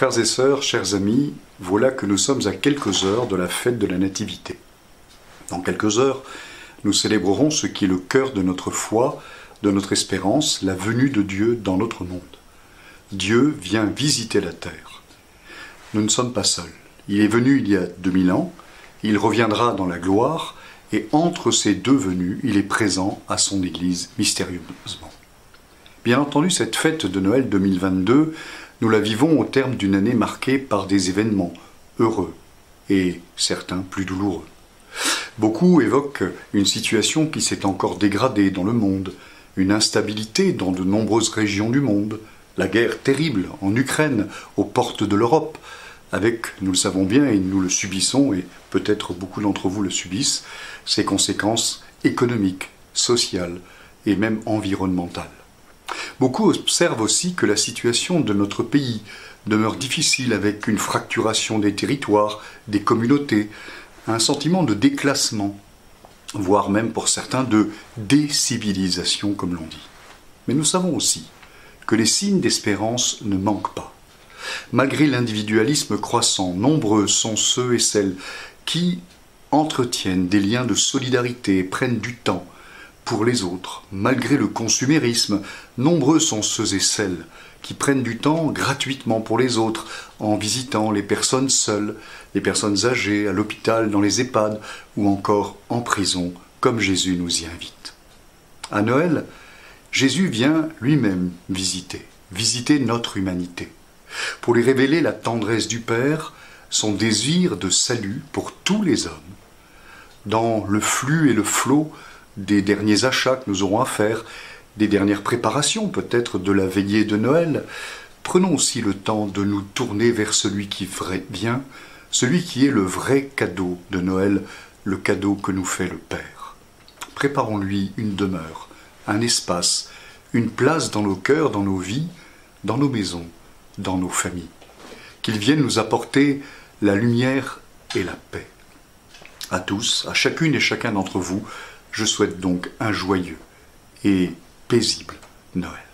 Frères et sœurs, chers amis, voilà que nous sommes à quelques heures de la fête de la Nativité. Dans quelques heures, nous célébrerons ce qui est le cœur de notre foi, de notre espérance, la venue de Dieu dans notre monde. Dieu vient visiter la terre. Nous ne sommes pas seuls. Il est venu il y a 2000 ans, il reviendra dans la gloire, et entre ces deux venues, il est présent à son Église mystérieusement. Bien entendu, cette fête de Noël 2022, nous la vivons au terme d'une année marquée par des événements heureux et certains plus douloureux. Beaucoup évoquent une situation qui s'est encore dégradée dans le monde, une instabilité dans de nombreuses régions du monde, la guerre terrible en Ukraine, aux portes de l'Europe, avec, nous le savons bien et nous le subissons, et peut-être beaucoup d'entre vous le subissent, ses conséquences économiques, sociales et même environnementales. Beaucoup observent aussi que la situation de notre pays demeure difficile avec une fracturation des territoires, des communautés, un sentiment de déclassement, voire même pour certains de décivilisation comme l'on dit. Mais nous savons aussi que les signes d'espérance ne manquent pas. Malgré l'individualisme croissant, nombreux sont ceux et celles qui entretiennent des liens de solidarité et prennent du temps pour les autres. Malgré le consumérisme, nombreux sont ceux et celles qui prennent du temps gratuitement pour les autres en visitant les personnes seules, les personnes âgées, à l'hôpital, dans les EHPAD ou encore en prison, comme Jésus nous y invite. À Noël, Jésus vient lui-même visiter notre humanité, pour lui révéler la tendresse du Père, son désir de salut pour tous les hommes. Dans le flux et le flot des derniers achats que nous aurons à faire, des dernières préparations peut-être de la veillée de Noël, prenons aussi le temps de nous tourner vers celui qui vient, celui qui est le vrai cadeau de Noël, le cadeau que nous fait le Père. Préparons-lui une demeure, un espace, une place dans nos cœurs, dans nos vies, dans nos maisons, dans nos familles. Qu'il vienne nous apporter la lumière et la paix. À tous, à chacune et chacun d'entre vous, je souhaite donc un joyeux et paisible Noël.